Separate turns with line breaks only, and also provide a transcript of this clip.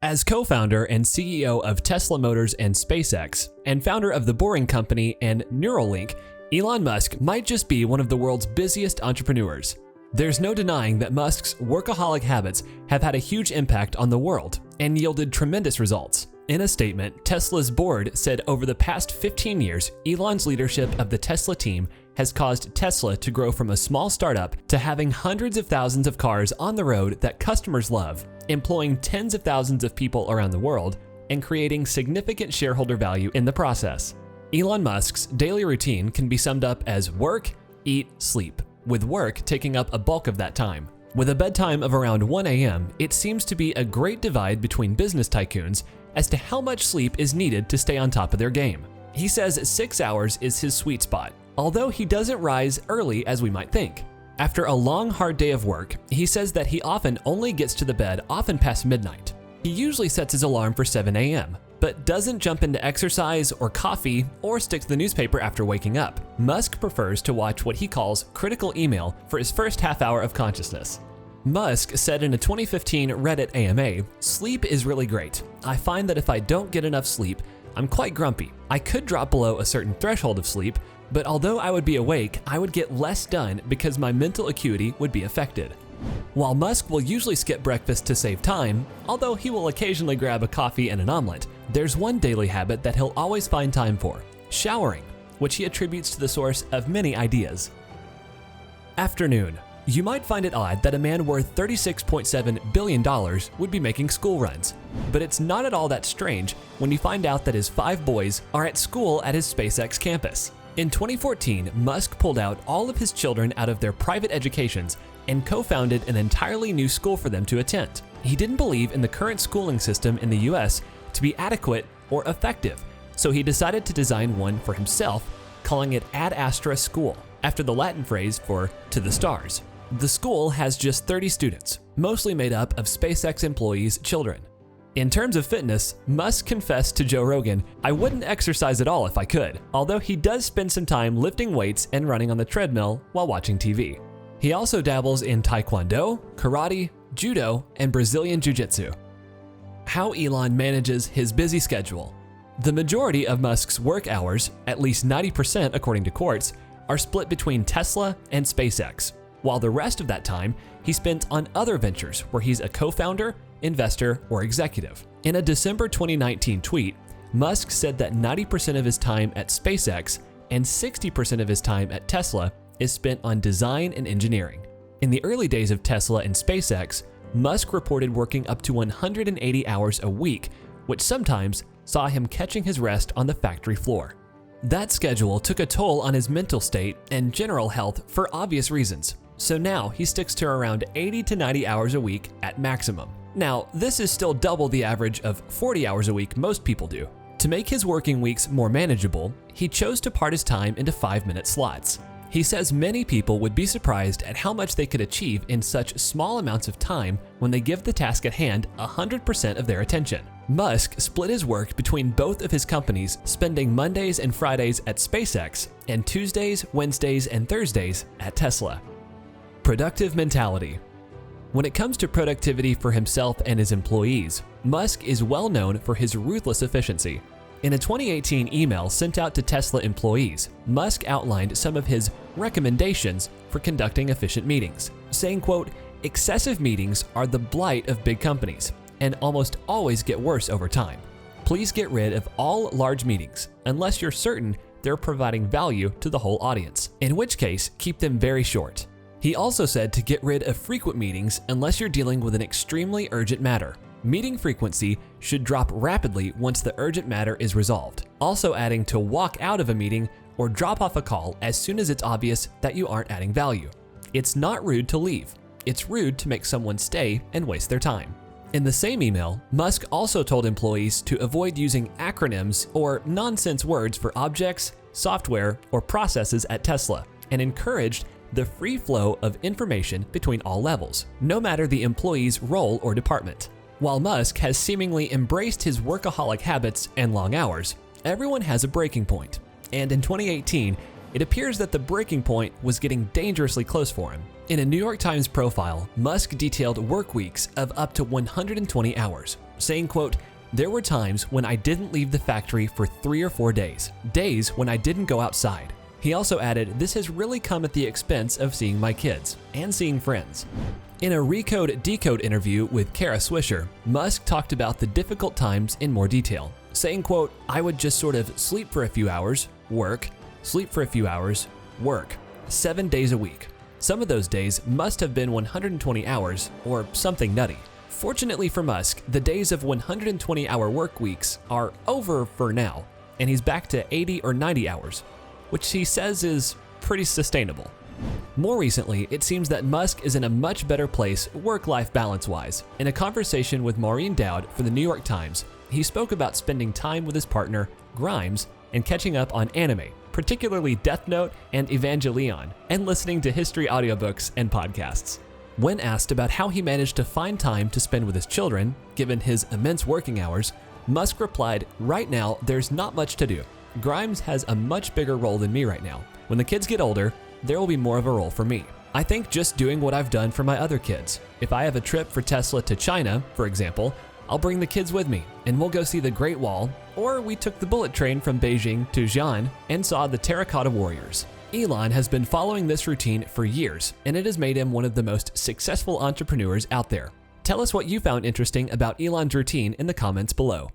As co-founder and CEO of Tesla Motors and SpaceX, and founder of the Boring Company and Neuralink, Elon Musk might just be one of the world's busiest entrepreneurs. There's no denying that Musk's workaholic habits have had a huge impact on the world and yielded tremendous results. In a statement, Tesla's board said over the past 15 years, Elon's leadership of the Tesla team has caused Tesla to grow from a small startup to having hundreds of thousands of cars on the road that customers love, employing tens of thousands of people around the world, and creating significant shareholder value in the process. Elon Musk's daily routine can be summed up as work, eat, sleep, with work taking up a bulk of that time. With a bedtime of around 1 a.m., it seems to be a great divide between business tycoons as to how much sleep is needed to stay on top of their game. He says 6 hours is his sweet spot, although he doesn't rise early as we might think. After a long, hard day of work, he says that he often only gets to the bed often past midnight. He usually sets his alarm for 7 a.m., but doesn't jump into exercise or coffee or stick to the newspaper after waking up. Musk prefers to watch what he calls critical email for his first half hour of consciousness. Musk said in a 2015 Reddit AMA, "Sleep is really great. I find that if I don't get enough sleep, I'm quite grumpy. I could drop below a certain threshold of sleep, but although I would be awake, I would get less done because my mental acuity would be affected." While Musk will usually skip breakfast to save time, although he will occasionally grab a coffee and an omelet, there's one daily habit that he'll always find time for: showering, which he attributes to the source of many ideas. Afternoon. You might find it odd that a man worth $36.7 billion would be making school runs, but it's not at all that strange when you find out that his 5 boys are at school at his SpaceX campus. In 2014, Musk pulled out all of his children out of their private educations and co-founded an entirely new school for them to attend. He didn't believe in the current schooling system in the US to be adequate or effective, so he decided to design one for himself, calling it Ad Astra School, after the Latin phrase for "to the stars." The school has just 30 students, mostly made up of SpaceX employees' children. In terms of fitness, Musk confessed to Joe Rogan, "I wouldn't exercise at all if I could," although he does spend some time lifting weights and running on the treadmill while watching TV. He also dabbles in Taekwondo, karate, judo, and Brazilian Jiu-Jitsu. How Elon manages his busy schedule. The majority of Musk's work hours, at least 90% according to Quartz, are split between Tesla and SpaceX, while the rest of that time he spent on other ventures where he's a co-founder, investor, or executive. In a December 2019 tweet, Musk said that 90% of his time at SpaceX and 60% of his time at Tesla is spent on design and engineering. In the early days of Tesla and SpaceX, Musk reported working up to 180 hours a week, which sometimes saw him catching his rest on the factory floor. That schedule took a toll on his mental state and general health for obvious reasons, so now he sticks to around 80 to 90 hours a week at maximum. Now, this is still double the average of 40 hours a week most people do. To make his working weeks more manageable, he chose to part his time into 5-minute slots. He says many people would be surprised at how much they could achieve in such small amounts of time when they give the task at hand 100% of their attention. Musk split his work between both of his companies, spending Mondays and Fridays at SpaceX and Tuesdays, Wednesdays, and Thursdays at Tesla. Productive mentality. When it comes to productivity for himself and his employees, Musk is well known for his ruthless efficiency. In a 2018 email sent out to Tesla employees, Musk outlined some of his recommendations for conducting efficient meetings, saying, quote, "Excessive meetings are the blight of big companies and almost always get worse over time. Please get rid of all large meetings unless you're certain they're providing value to the whole audience, in which case keep them very short." He also said to get rid of frequent meetings unless you're dealing with an extremely urgent matter. Meeting frequency should drop rapidly once the urgent matter is resolved. Also adding to walk out of a meeting or drop off a call as soon as it's obvious that you aren't adding value. It's not rude to leave. It's rude to make someone stay and waste their time. In the same email, Musk also told employees to avoid using acronyms or nonsense words for objects, software, or processes at Tesla, and encouraged the free flow of information between all levels, no matter the employee's role or department. While Musk has seemingly embraced his workaholic habits and long hours, everyone has a breaking point. And in 2018, it appears that the breaking point was getting dangerously close for him. In a New York Times profile, Musk detailed work weeks of up to 120 hours, saying, quote, "There were times when I didn't leave the factory for 3 or 4 days, days when I didn't go outside." He also added, "This has really come at the expense of seeing my kids and seeing friends." In a Recode Decode interview with Kara Swisher, Musk talked about the difficult times in more detail, saying, quote, "I would just sort of sleep for a few hours, work, sleep for a few hours, work, 7 days a week. Some of those days must have been 120 hours or something nutty." Fortunately for Musk, the days of 120-hour work weeks are over for now, and he's back to 80 or 90 hours, which he says is pretty sustainable. More recently, it seems that Musk is in a much better place work-life balance-wise. In a conversation with Maureen Dowd for the New York Times, he spoke about spending time with his partner, Grimes, and catching up on anime, particularly Death Note and Evangelion, and listening to history audiobooks and podcasts. When asked about how he managed to find time to spend with his children, given his immense working hours, Musk replied, "Right now, there's not much to do. Grimes has a much bigger role than me right now. When the kids get older, there will be more of a role for me. I think just doing what I've done for my other kids. If I have a trip for Tesla to China, for example, I'll bring the kids with me, and we'll go see the Great Wall, or we took the bullet train from Beijing to Xi'an and saw the Terracotta Warriors." Elon has been following this routine for years, and it has made him one of the most successful entrepreneurs out there. Tell us what you found interesting about Elon's routine in the comments below.